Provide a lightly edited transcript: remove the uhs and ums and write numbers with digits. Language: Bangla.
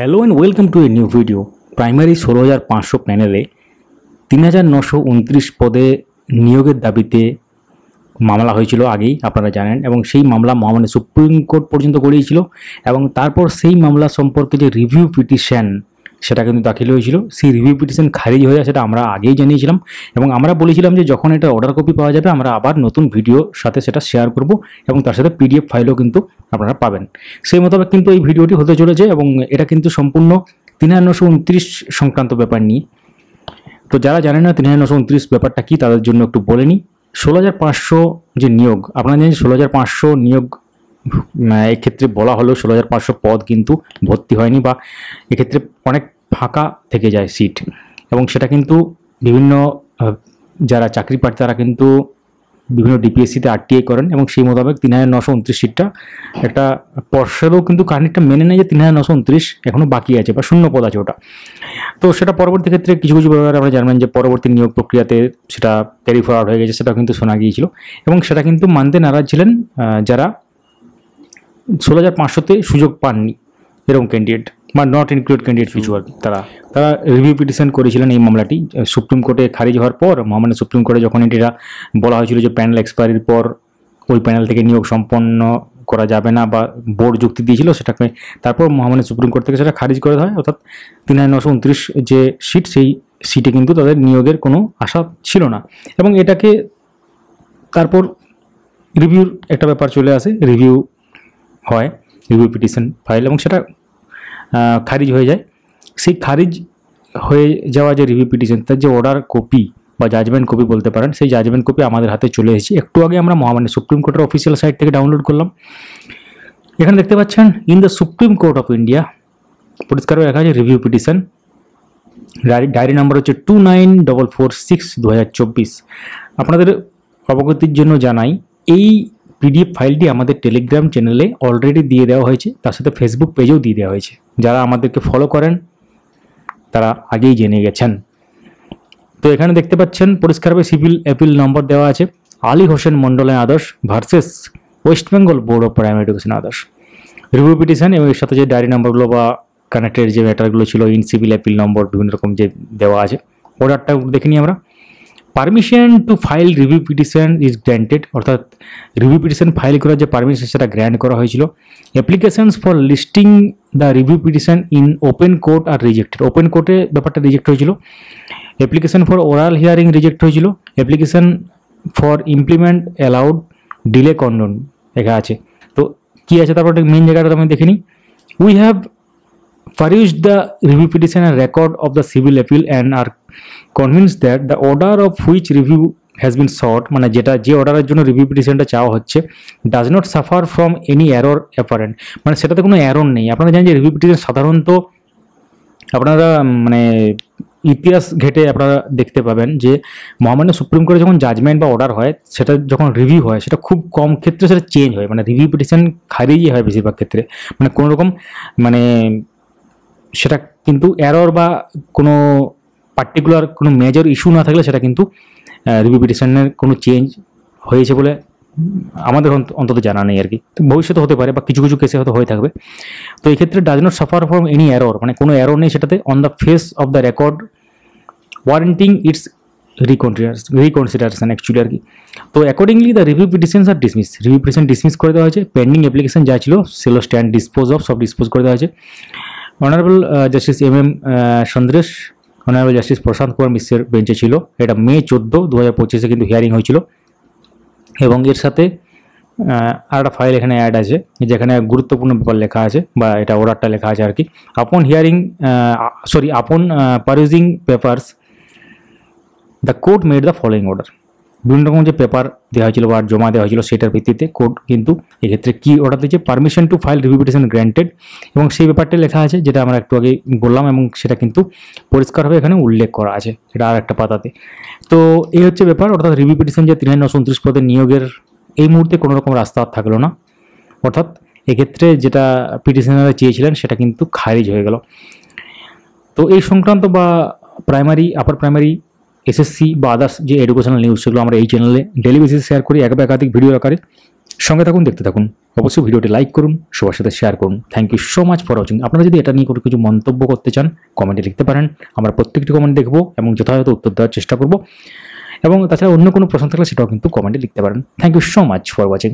Hello and welcome to a new video. Primary 16,500 প্যানেলে 3,929 পদে নিয়োগের দাবিতে মামলা হয়েছিল আগেই আপনারা জানেন, এবং সেই মামলা মহামান্য সুপ্রিম কোর্ট পর্যন্ত গড়িয়েছিল এবং তারপর সেই মামলা সম্পর্কে যে রিভিউ পিটিশন সেটা কিন্তু দাখিল হয়েছিল। সেই রিভিউ পিটিশন খারিজ হয়ে সেটা আমরা আগেই জানিয়েছিলাম এবং আমরা বলেছিলাম যে যখন এটা অর্ডার কপি পাওয়া যাবে আমরা আবার নতুন ভিডিওর সাথে সেটা শেয়ার করব এবং তার সাথে পিডিএফ ফাইলও কিন্তু আপনারা পাবেন। সেই মোতাবেক কিন্তু এই ভিডিওটি হতে চলেছে এবং এটা কিন্তু সম্পূর্ণ 3,929 সংক্রান্ত ব্যাপার নিয়ে। তো যারা জানেন না 3,929 ব্যাপারটা কি তাদের জন্য একটু বলে নিই। 16,500 যে নিয়োগ, আপনারা জানেন 16,500 নিয়োগ এক্ষেত্রে বলা হলো 16,500 পদ কিন্তু ভর্তি হয়নি বা এক্ষেত্রে অনেক ফাঁকা থেকে যায় সিট, এবং সেটা কিন্তু বিভিন্ন যারা চাকরি পায় তারা কিন্তু বিভিন্ন ডিপিএসসিতে আরটিআই করেন এবং সেই মোতাবেক 3,929 সিটটা একটা পর্ষদও কিন্তু কারণটা মেনে নেয় যে 3,929 এখনও বাকি আছে বা শূন্য পদ আছে ওটা। তো সেটা পরবর্তী ক্ষেত্রে কিছু কিছু ব্যাপারে আমরা জানবেন যে পরবর্তী নিয়োগ প্রক্রিয়াতে সেটা ক্যারি ফরওয়ার্ড হয়ে গেছে, সেটা কিন্তু শোনা গিয়েছিল এবং সেটা কিন্তু মানতে নারাজ ছিলেন যারা 16,500-তে সুযোগ পাননি এরকম ক্যান্ডিডেট বা নট ইনক্লুড ক্যান্ডিডেট কিছু আর কি, তারা রিভিউ পিটিশন করেছিলেন এই মামলাটি সুপ্রিম কোর্টে খারিজ হওয়ার পর। মহামান্য সুপ্রিম কোর্টে যখন এটা বলা হয়েছিল যে প্যানেল এক্সপায়ারির পর ওই প্যানেল থেকে নিয়োগ সম্পন্ন করা যাবে না বা বোর্ড যুক্তি দিয়েছিল, সেটাকে তারপর মহামান্য সুপ্রিম কোর্ট থেকে সেটা খারিজ করে দেওয়া হয়। অর্থাৎ 3,929 যে সিট, সেই সিটে কিন্তু তাদের নিয়োগের কোনো আশা ছিল না এবং এটাকে তারপর রিভিউর একটা ব্যাপার চলে আসে, রিভিউ হয় রিভিউ পিটিশন ফাইল এবং সেটা খারিজ হয়ে যায়। সেই খারিজ হয়ে যাওয়া যে রিভিউ পিটিশন তার যে অর্ডার কপি বা জাজমেন্ট কপি বলতে পারেন, সেই জাজমেন্ট কপি আমাদের হাতে চলে এসেছে। একটু আগে আমরা মহামান্য সুপ্রিম কোর্টের অফিসিয়াল সাইট থেকে ডাউনলোড করলাম। এখানে দেখতে পাচ্ছেন in the supreme court of India পরিষ্কার লেখা আছে রিভিউ পিটিশন, ডায়েরি নাম্বার হচ্ছে 294446/2024। আপনাদের অবগতির জন্য জানাই এই পিডিএফ ফাইলটি আমাদের টেলিগ্রাম চ্যানেলে অলরেডি দিয়ে দেওয়া হয়েছে, তার সাথে ফেসবুক পেজেও দিয়ে দেওয়া হয়েছে। যারা আমাদেরকে ফলো করেন তারা আগেই জেনে গেছেন। তো এখানে দেখতে পাচ্ছেন পরিষ্কারভাবে সিভিল অ্যাপিল নম্বর দেওয়া আছে, Ali Hossain Mondal and others versus West Bengal board of primary education others review petition, এবং এর সাথে যে ডায়েরি নাম্বারগুলো বা কানেক্টেড যে ম্যাটারগুলো ছিল ইন সিভিল অ্যাপিল নম্বর বিভিন্ন রকম যে দেওয়া আছে। অর্ডারটা দেখে নিই আমরা। Permission to file review petition is granted, অর্থাৎ রিভিউ পিটিশন ফাইল করার যে পারমিশন সেটা গ্র্যান্ট করা হয়েছিল। Applications for listing the review petition in open court are rejected, ওপেন কোর্টে ব্যাপারটা রিজেক্ট হয়েছিল। Application for oral hearing reject হয়েছিল। Application for implement allowed delay condone লেখা আছে। তো কী আছে তারপর মেন জায়গাটা আমি দেখে নিই। We have perused the review petition and record of the civil appeal and are convinced that the order of which review has been sought, মানে যেটা যে অর্ডারের জন্য রিভিউ পিটিশনটা চাওয়া হচ্ছে, does not suffer from any error apparent, মানে সেটাতে কোনো এরর নেই। আপনারা জানেন যে রিভিউ পিটিশন সাধারণত আপনারা মানে ইতিহাস ঘেটে আপনারা দেখতে পাবেন যে মহামান্য সুপ্রিম কোর্টে যখন জাজমেন্ট বা অর্ডার হয় সেটা যখন রিভিউ হয় সেটা খুব কম ক্ষেত্রে সেটা চেঞ্জ হয়, মানে রিভিউ পিটিশন খারিজই হয় বেশিরভাগ ক্ষেত্রে, মানে কোনো রকম মানে সেটা কিন্তু এরর বা কোনো পার্টিকুলার কোনো মেজর ইস্যু না থাকলে সেটা কিন্তু রিভিউ পিটিশনের কোনো চেঞ্জ হয়েছে বলে আমাদের অন্তত জানা নেই আর কি। তো ভবিষ্যতে হতে পারে বা কিছু কিছু কেসে হয়তো হয়ে থাকবে। তো এই ক্ষেত্রে does not suffer from any error, মানে কোনো এরর নেই সেটাতে, on the face of the record warranting its reconsideration actually আর কি। তো accordingly the review petitions are dismiss, review petition dismiss করে দেওয়া হয়েছে। পেন্ডিং অ্যাপ্লিকেশন যা ছিল সেগুলো স্ট্যান্ড ডিসপোজ অফ, সব ডিসপোজ করে দেওয়া হয়েছে। Honourable justice M Sundresh, honourable justice Prashant Kumar মিশ্রের বেঞ্চে ছিল। এটা মে 14, 2025 কিন্তু হিয়ারিং হয়েছিল এবং এর সাথে আর একটা ফাইল এখানে অ্যাড আছে যেখানে গুরুত্বপূর্ণ ব্যাপার লেখা আছে বা এটা অর্ডারটা লেখা আছে আর কি। Upon hearing upon perusing papers the court made the following order, বিভিন্ন রকম যে পেপার দেওয়া হয়েছিল বা জমা দেওয়া হয়েছিল সেটার ভিত্তিতে কোর্ট কিন্তু এক্ষেত্রে কী অর্ডার দিয়েছে, permission to file review petition granted, এবং সেই ব্যাপারটা লেখা আছে যেটা আমরা একটু আগে বললাম এবং সেটা কিন্তু পরিষ্কারভাবে এখানে উল্লেখ করা আছে এটা আর একটা পাতাতে। তো এই হচ্ছে ব্যাপার, অর্থাৎ রিভিউ পিটিশন যে 3,929 পদের নিয়োগের এই মুহূর্তে কোনো রকম রাস্তা আর থাকলো না, অর্থাৎ এক্ষেত্রে যেটা পিটিশনাররা চেয়েছিলেন সেটা কিন্তু খারিজ হয়ে গেল। তো এই সংক্রান্ত বা প্রাইমারি আপার প্রাইমারি এসএসসি বা আদার্স যে এডুকেশনাল নিউজ সেগুলো আমরা এই চ্যানেলে ডেলি বেসিসে শেয়ার করি, এক বা একাধিক ভিডিও আকারে। সঙ্গে থাকুন, দেখতে থাকুন। অবশ্যই ভিডিওটি লাইক করুন, সবার সাথে শেয়ার করুন। Thank you so much for watching. আপনারা যদি এটা নিয়ে কোনো কিছু মন্তব্য করতে চান কমেন্টে লিখতে পারেন। আমরা প্রত্যেকটি কমেন্ট দেখব এবং যথাযথ উত্তর দেওয়ার চেষ্টা করব। এবং তাছাড়া অন্য কোনো প্রশ্ন থাকলে সেটাও কিন্তু কমেন্টে লিখতে পারেন। Thank you so much for watching.